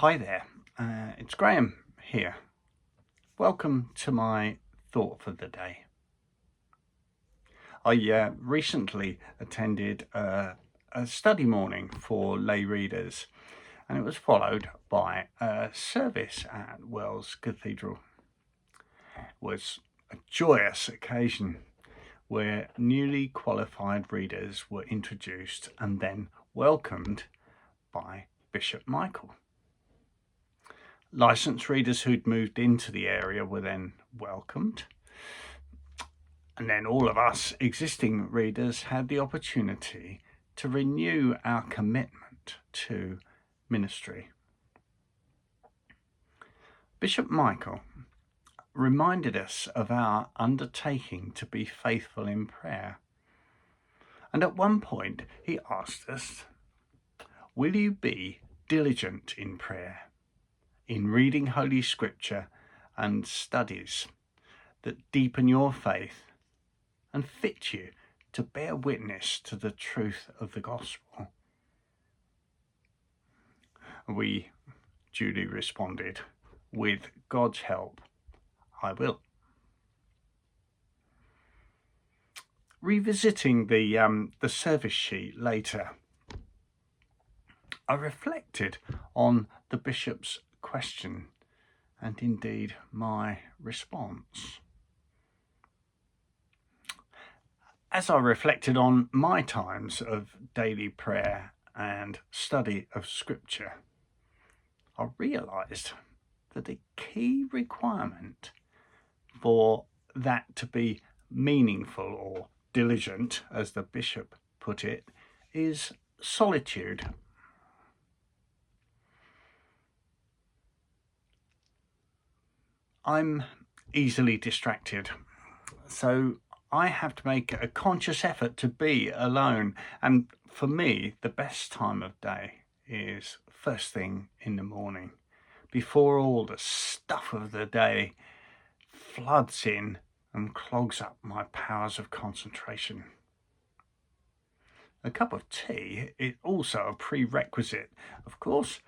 Hi there, it's Graham here. Welcome to my thought for the day. I recently attended a study morning for lay readers, and it was followed by a service at Wells Cathedral. It was a joyous occasion where newly qualified readers were introduced and then welcomed by Bishop Michael. Licensed readers who'd moved into the area were then welcomed. And then all of us existing readers had the opportunity to renew our commitment to ministry. Bishop Michael reminded us of our undertaking to be faithful in prayer. And at one point he asked us, will you be diligent in prayer, in reading Holy Scripture and studies that deepen your faith and fit you to bear witness to the truth of the gospel? We duly responded, with God's help, I will. Revisiting the service sheet later, I reflected on the bishop's question and indeed my response. As I reflected on my times of daily prayer and study of Scripture, I realised that a key requirement for that to be meaningful or diligent, as the bishop put it, is solitude. I'm easily distracted, so I have to make a conscious effort to be alone. And for me, the best time of day is first thing in the morning, before all the stuff of the day floods in and clogs up my powers of concentration. A cup of tea is also a prerequisite, of course,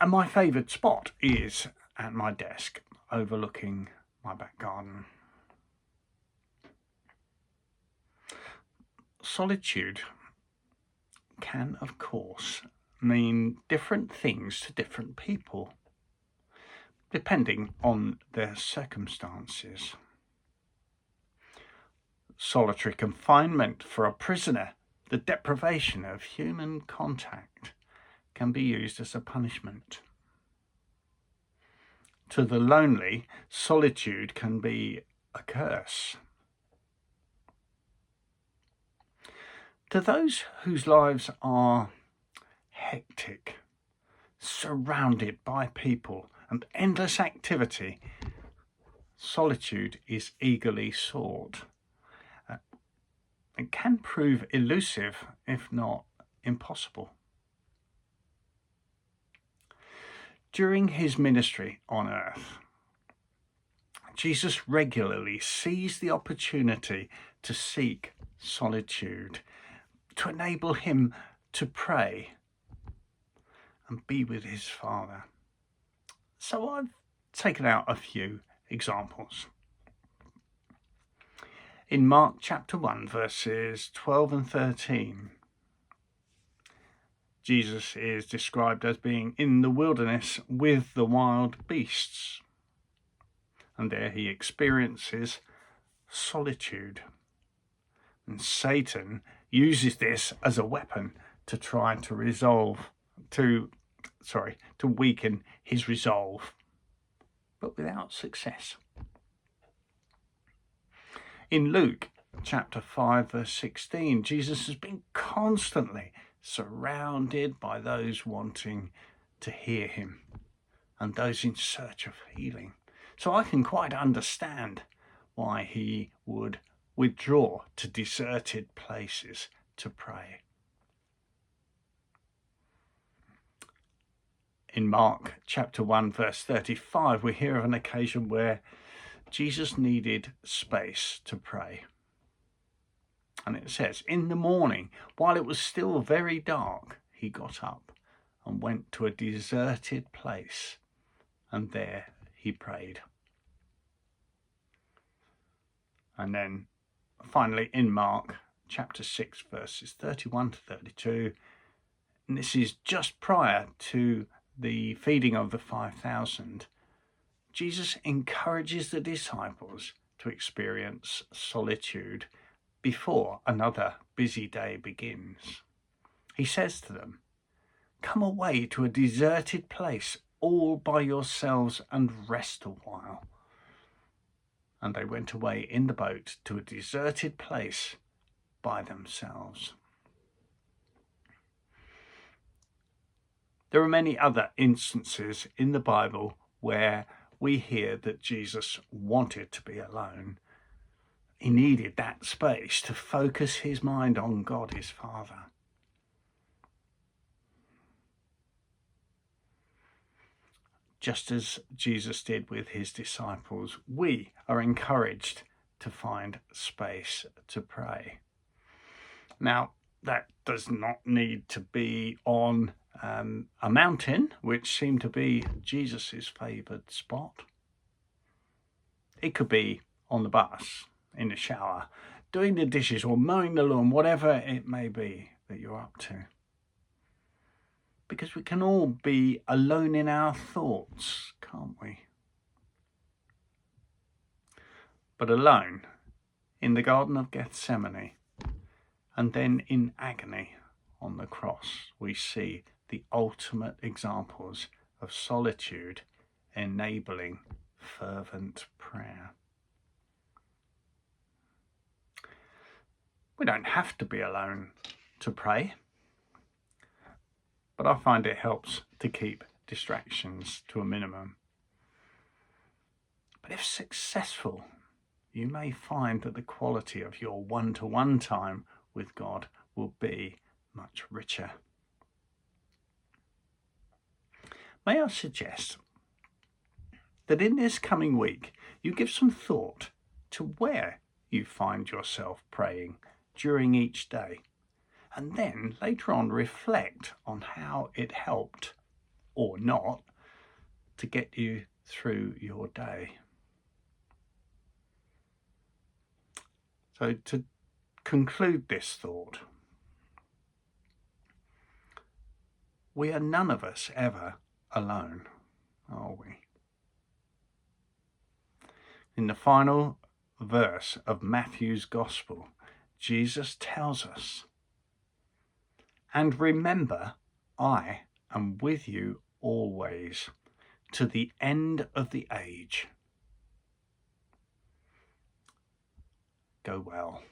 and my favoured spot is at my desk overlooking my back garden. Solitude can, of course, mean different things to different people, depending on their circumstances. Solitary confinement for a prisoner, the deprivation of human contact, can be used as a punishment. To the lonely, solitude can be a curse. To those whose lives are hectic, surrounded by people and endless activity, solitude is eagerly sought. It can prove elusive, if not impossible. During his ministry on earth, Jesus regularly seized the opportunity to seek solitude, to enable him to pray and be with his Father. So I've taken out a few examples. In Mark chapter 1, verses 12 and 13, Jesus is described as being in the wilderness with the wild beasts. And there he experiences solitude. And Satan uses this as a weapon to try to weaken his resolve, but without success. In Luke chapter 5, verse 16, Jesus has been constantly surrounded by those wanting to hear him and those in search of healing. So I can quite understand why he would withdraw to deserted places to pray. In Mark chapter 1, verse 35, we hear of an occasion where Jesus needed space to pray. And it says, in the morning, while it was still very dark, he got up and went to a deserted place, and there he prayed. And then finally in Mark chapter 6 verses 31 to 32, and this is just prior to the feeding of the 5,000, Jesus encourages the disciples to experience solitude before another busy day begins. He says to them, "Come away to a deserted place all by yourselves and rest a while." And they went away in the boat to a deserted place by themselves. There are many other instances in the Bible where we hear that Jesus wanted to be alone. He needed that space to focus his mind on God his Father. Just as Jesus did with his disciples, we are encouraged to find space to pray. Now, that does not need to be on a mountain, which seemed to be Jesus's favoured spot. It could be on the bus, in the shower, doing the dishes or mowing the lawn, whatever it may be that you're up to. Because we can all be alone in our thoughts, can't we? But alone in the Garden of Gethsemane, and then in agony on the cross, we see the ultimate examples of solitude enabling fervent prayer. We don't have to be alone to pray, but I find it helps to keep distractions to a minimum. But if successful, you may find that the quality of your one-to-one time with God will be much richer. May I suggest that in this coming week, you give some thought to where you find yourself praying during each day, and then later on reflect on how it helped, or not, to get you through your day. So to conclude this thought, we are none of us ever alone, are we? In the final verse of Matthew's Gospel, Jesus tells us, "And remember, I am with you always, to the end of the age." Go well.